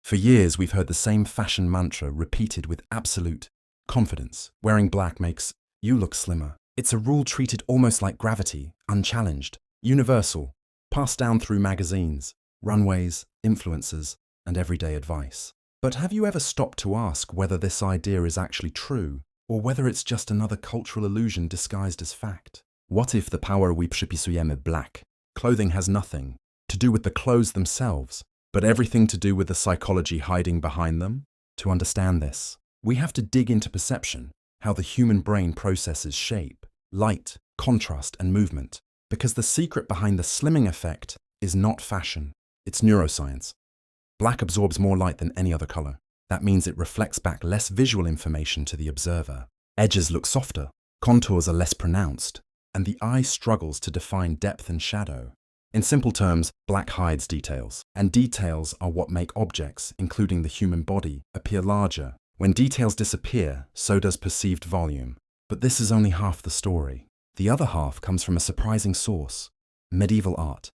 For years, we've heard the same fashion mantra repeated with absolute confidence. Wearing black makes you look slimmer. It's a rule treated almost like gravity, unchallenged, universal, passed down through magazines, runways, influencers, and everyday advice. But have you ever stopped to ask whether this idea is actually true, or whether it's just another cultural illusion disguised as fact? What if the power we przypisujemy black clothing has nothing to do with the clothes themselves, but everything to do with the psychology hiding behind them? To understand this, we have to dig into perception, how the human brain processes shape, light, contrast, and movement. Because the secret behind the slimming effect is not fashion, it's neuroscience. Black absorbs more light than any other color. That means it reflects back less visual information to the observer. Edges look softer, contours are less pronounced, and the eye struggles to define depth and shadow. In simple terms, black hides details, and details are what make objects, including the human body, appear larger. When details disappear, so does perceived volume. But this is only half the story. The other half comes from a surprising source: medieval art.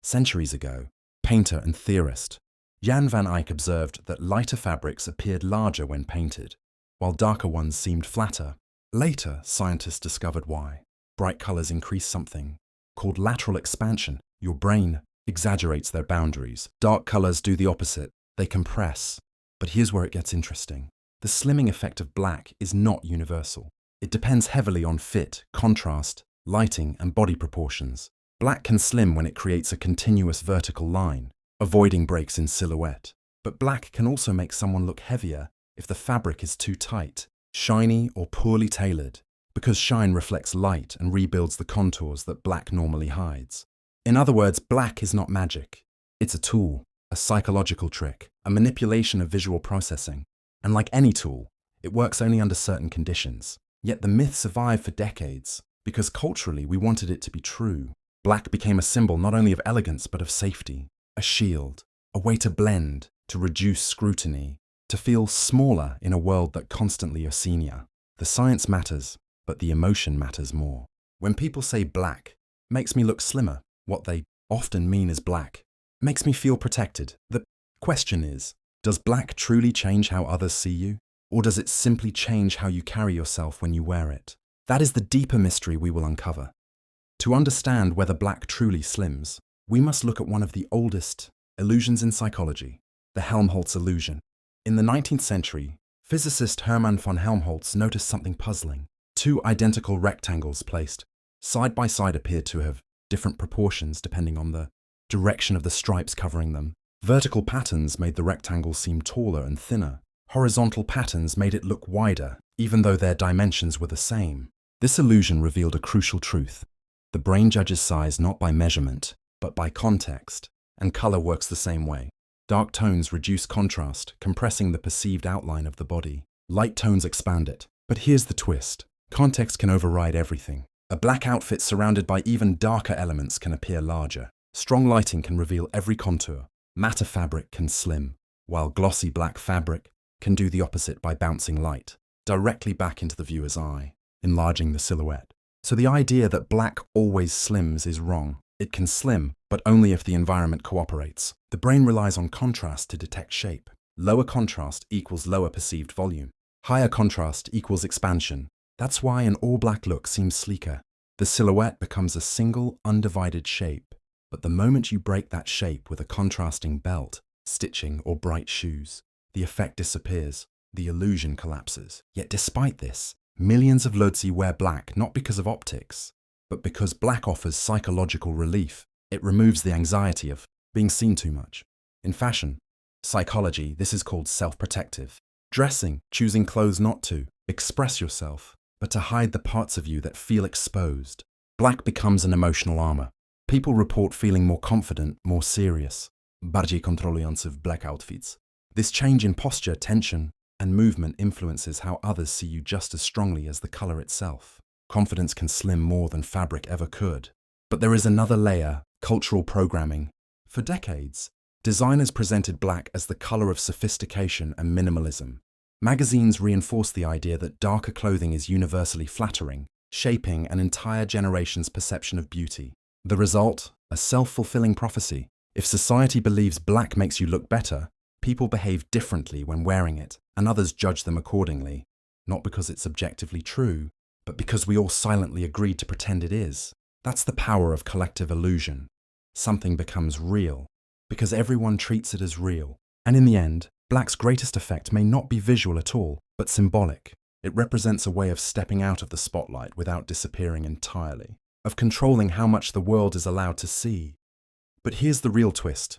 Centuries ago, painter and theorist Jan van Eyck observed that lighter fabrics appeared larger when painted, while darker ones seemed flatter. Later, scientists discovered why. Bright colors increase something called lateral expansion. Your brain exaggerates their boundaries. Dark colors do the opposite. They compress. But here's where it gets interesting. The slimming effect of black is not universal. It depends heavily on fit, contrast, lighting, and body proportions. Black can slim when it creates a continuous vertical line, avoiding breaks in silhouette. But black can also make someone look heavier if the fabric is too tight, shiny, or poorly tailored, because shine reflects light and rebuilds the contours that black normally hides. In other words, black is not magic. It's a tool, a psychological trick, a manipulation of visual processing. And like any tool, it works only under certain conditions. Yet the myth survived for decades, because culturally we wanted it to be true. Black became a symbol not only of elegance but of safety, a shield, a way to blend, to reduce scrutiny, to feel smaller in a world that constantly is senior. The science matters, but the emotion matters more. When people say black makes me look slimmer, what they often mean is black makes me feel protected. The question is, does black truly change how others see you? Or does it simply change how you carry yourself when you wear it? That is the deeper mystery we will uncover. To understand whether black truly slims, we must look at one of the oldest illusions in psychology, the Helmholtz illusion. In the 19th century, physicist Hermann von Helmholtz noticed something puzzling. Two identical rectangles placed side by side appeared to have different proportions depending on the direction of the stripes covering them. Vertical patterns made the rectangles seem taller and thinner. Horizontal patterns made it look wider, even though their dimensions were the same. This illusion revealed a crucial truth. The brain judges size not by measurement, but by context, and color works the same way. Dark tones reduce contrast, compressing the perceived outline of the body. Light tones expand it. But here's the twist. Context can override everything. A black outfit surrounded by even darker elements can appear larger. Strong lighting can reveal every contour. Matte fabric can slim, while glossy black fabric can do the opposite by bouncing light directly back into the viewer's eye, enlarging the silhouette. So the idea that black always slims is wrong. It can slim, but only if the environment cooperates. The brain relies on contrast to detect shape. Lower contrast equals lower perceived volume. Higher contrast equals expansion. That's why an all-black look seems sleeker. The silhouette becomes a single, undivided shape. But the moment you break that shape with a contrasting belt, stitching, or bright shoes, the effect disappears. The illusion collapses. Yet despite this, millions of Lodzi wear black not because of optics, but because black offers psychological relief. It removes the anxiety of being seen too much. In fashion, psychology, this is called self-protective. Dressing, choosing clothes not to express yourself, but to hide the parts of you that feel exposed. Black becomes an emotional armor. People report feeling more confident, more serious, bardziej kontrolujący w black outfits. This change in posture, tension, and movement influences how others see you just as strongly as the color itself. Confidence can slim more than fabric ever could. But there is another layer, cultural programming. For decades, designers presented black as the color of sophistication and minimalism. Magazines reinforced the idea that darker clothing is universally flattering, shaping an entire generation's perception of beauty. The result? A self-fulfilling prophecy. If society believes black makes you look better, People behave differently when wearing it, and others judge them accordingly, not because it's objectively true, but because we all silently agreed to pretend it is. That's the power of collective illusion. Something becomes real, because everyone treats it as real. And in the end, black's greatest effect may not be visual at all, but symbolic. It represents a way of stepping out of the spotlight without disappearing entirely, of controlling how much the world is allowed to see. But here's the real twist.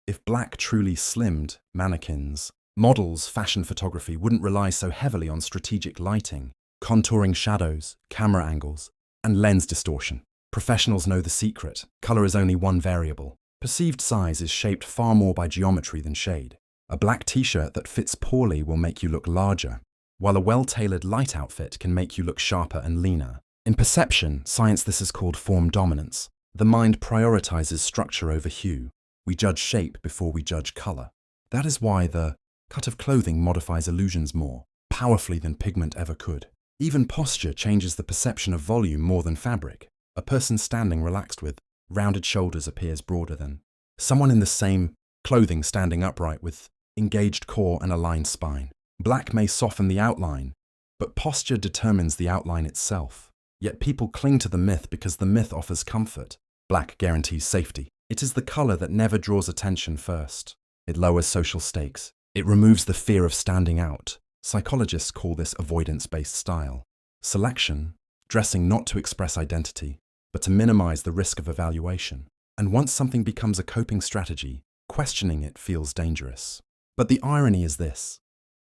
If black truly slimmed, mannequins, models, fashion photography wouldn't rely so heavily on strategic lighting, contouring shadows, camera angles, and lens distortion. Professionals know the secret. Color is only one variable. Perceived size is shaped far more by geometry than shade. A black t-shirt that fits poorly will make you look larger, while a well-tailored light outfit can make you look sharper and leaner. In perception science, this is called form dominance. The mind prioritizes structure over hue. We judge shape before we judge color. That is why the cut of clothing modifies illusions more powerfully than pigment ever could. Even posture changes the perception of volume more than fabric. A person standing relaxed with rounded shoulders appears broader than someone in the same clothing standing upright with engaged core and aligned spine. Black may soften the outline, but posture determines the outline itself. Yet people cling to the myth because the myth offers comfort. Black guarantees safety. It is the color that never draws attention first. It lowers social stakes. It removes the fear of standing out. Psychologists call this avoidance-based style. Selection, dressing not to express identity, but to minimize the risk of evaluation. And once something becomes a coping strategy, questioning it feels dangerous. But the irony is this.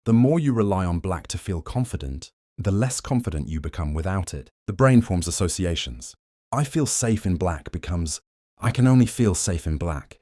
The more you rely on black to feel confident, the less confident you become without it. The brain forms associations. I feel safe in black becomes, I can only feel safe in black.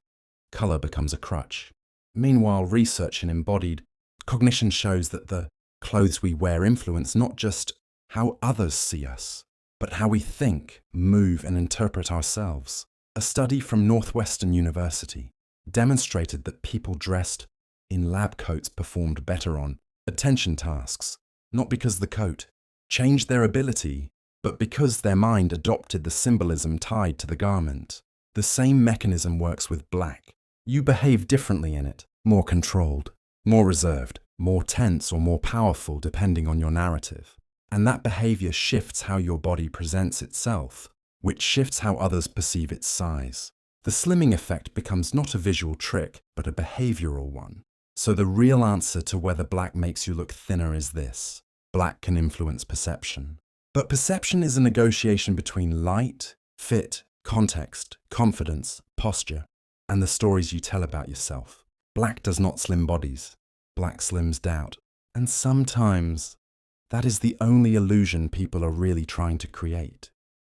Color becomes a crutch. Meanwhile, research in embodied cognition shows that the clothes we wear influence not just how others see us, but how we think, move, and interpret ourselves. A study from Northwestern University demonstrated that people dressed in lab coats performed better on attention tasks, not because the coat changed their ability, but because their mind adopted the symbolism tied to the garment. The same mechanism works with black. You behave differently in it, more controlled, more reserved, more tense, or more powerful depending on your narrative. And that behavior shifts how your body presents itself, which shifts how others perceive its size. The slimming effect becomes not a visual trick, but a behavioral one. So the real answer to whether black makes you look thinner is this. Black can influence perception. But perception is a negotiation between light, fit, context, confidence, posture, and the stories you tell about yourself. Black does not slim bodies. Black slims doubt. And sometimes that is the only illusion people are really trying to create.